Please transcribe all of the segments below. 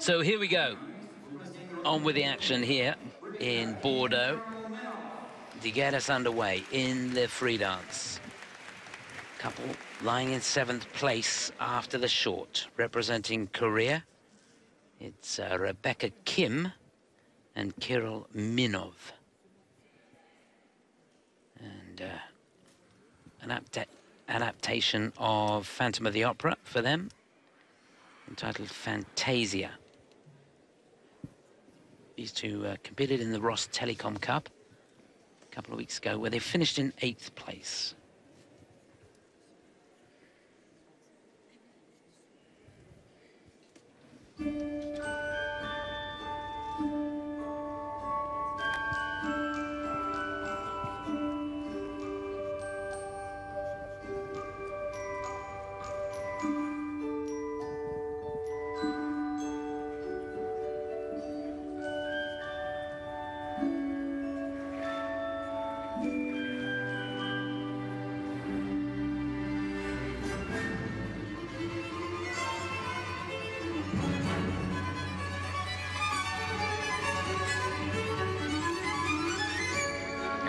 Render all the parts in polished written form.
So here we go. On with the action here in Bordeaux to get us underway in the free dance. Couple lying in 7th place after the short, representing Korea. It's Rebeka Kim and Kirill MINOV. And an adaptation of Phantom of the Opera for them, entitled Fantasia. These two competed in the Ross Telecom Cup a couple of weeks ago, where they finished in 8th place.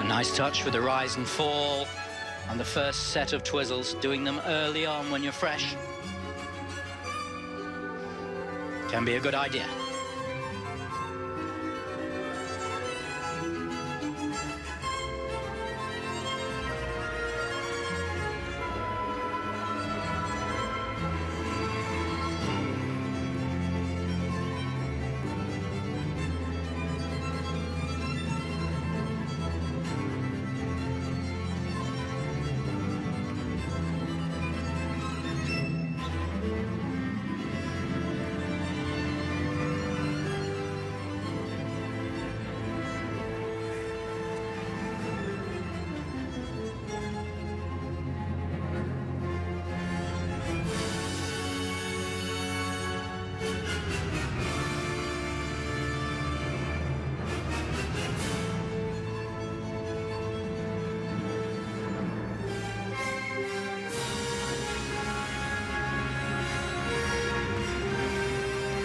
Nice touch with the rise and fall on the first set of twizzles, doing them early on when you're fresh. Can be a good idea.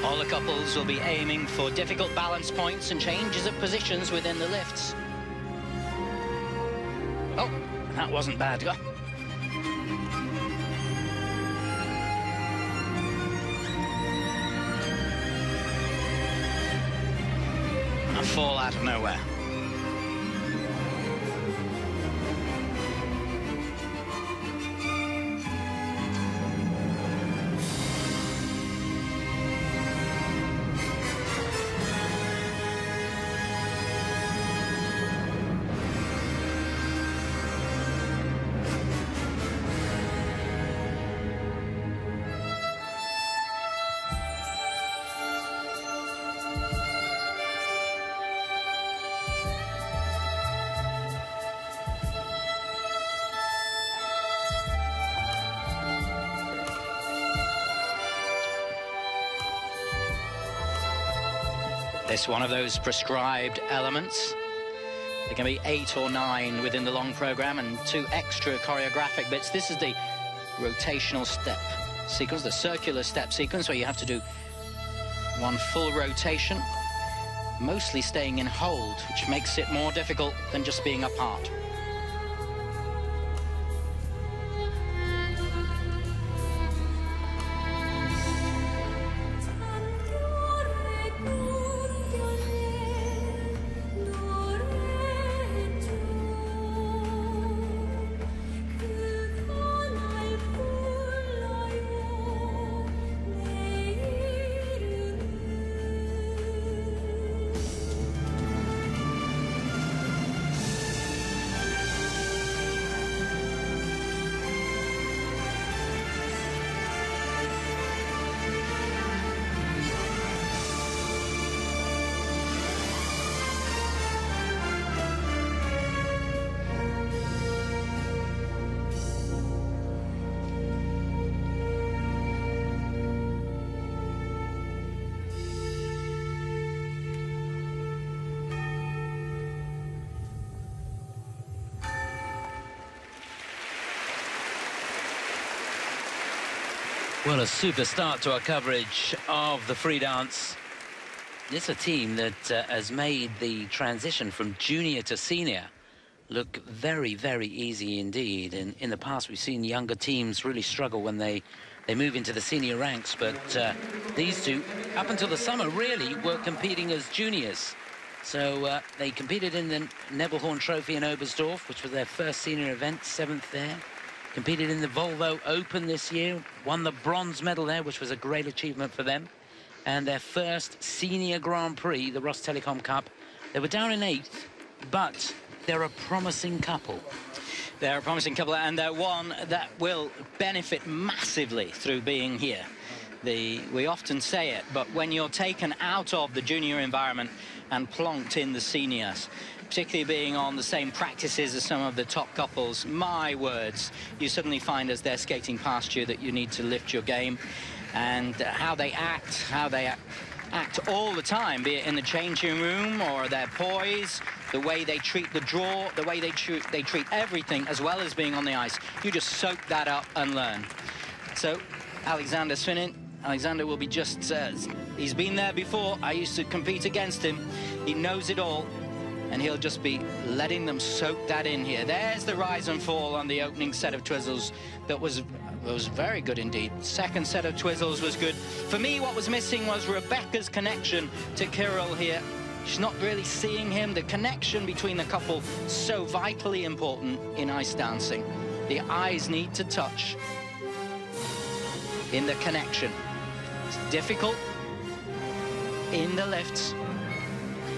All the couples will be aiming for difficult balance points and changes of positions within the lifts. Oh, that wasn't bad. A fall out of nowhere. This one of those prescribed elements. There can be 8 or 9 within the long program and 2 extra choreographic bits. This is the rotational step sequence, the circular step sequence, where you have to do 1 full rotation, mostly staying in hold, which makes it more difficult than just being apart. Well, a super start to our coverage of the free dance It's a team that has made the transition from junior to senior look very, very easy indeed. In the past, we've seen younger teams really struggle when they move into the senior ranks, but these two, up until the summer, really were competing as juniors. So they competed in the Nebelhorn Trophy in Oberstdorf, which was their first senior event, 7th there. Competed in the Volvo Open this year, won the bronze medal there, which was a great achievement for them. And their first senior Grand Prix, the Ross Telecom Cup, they were down in 8th, but they're a promising couple. They're a promising couple, and they're one that will benefit massively through being here. We often say it, but when you're taken out of the junior environment and plonked in the seniors, particularly being on the same practices as some of the top couples, my words, you suddenly find as they're skating past you that you need to lift your game. And how they act all the time, be it in the changing room or their poise, the way they treat the draw, the way they treat everything, as well as being on the ice. You just soak that up and learn. So Alexander Svinin, Alexander will be just, he's been there before. I used to compete against him. He knows it all, and he'll just be letting them soak that in here. There's the rise and fall on the opening set of twizzles. That was very good indeed. Second set of twizzles was good. For me, what was missing was Rebeka's connection to Kirill here. She's not really seeing him. The connection between the couple, so vitally important in ice dancing. The eyes need to touch in the connection. It's difficult in the lifts.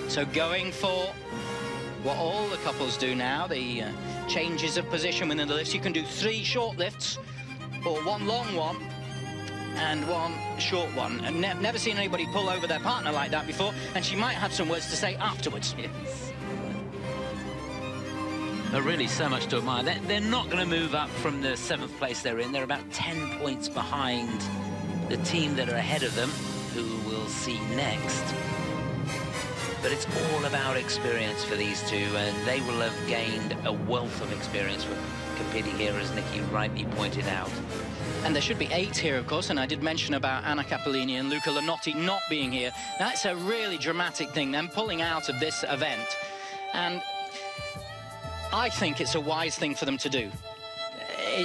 So going for what all the couples do now, the changes of position within the lifts. You can do 3 short lifts, or 1 long one and 1 short one. And never seen anybody pull over their partner like that before, and she might have some words to say afterwards. Yes. But really so much to admire. They're not going to move up from the 7th place they're in. They're about 10 points behind the team that are ahead of them, who we'll see next. But it's all about experience for these two, and they will have gained a wealth of experience for competing here, as Nikki rightly pointed out. And there should be 8 here, of course, and I did mention about Anna Cappellini and Luca Lanotti not being here. That's a really dramatic thing, them pulling out of this event. And I think it's a wise thing for them to do.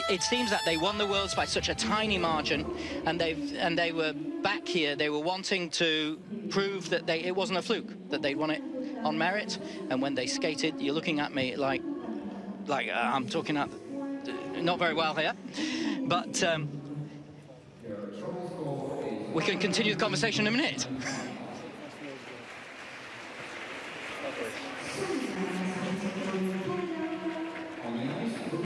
It seems that they won the Worlds by such a tiny margin, and they were back here. They were wanting to prove that it wasn't a fluke, that they'd won it on merit. And when they skated, you're looking at me like I'm talking out not very well here, but we can continue the conversation in a minute.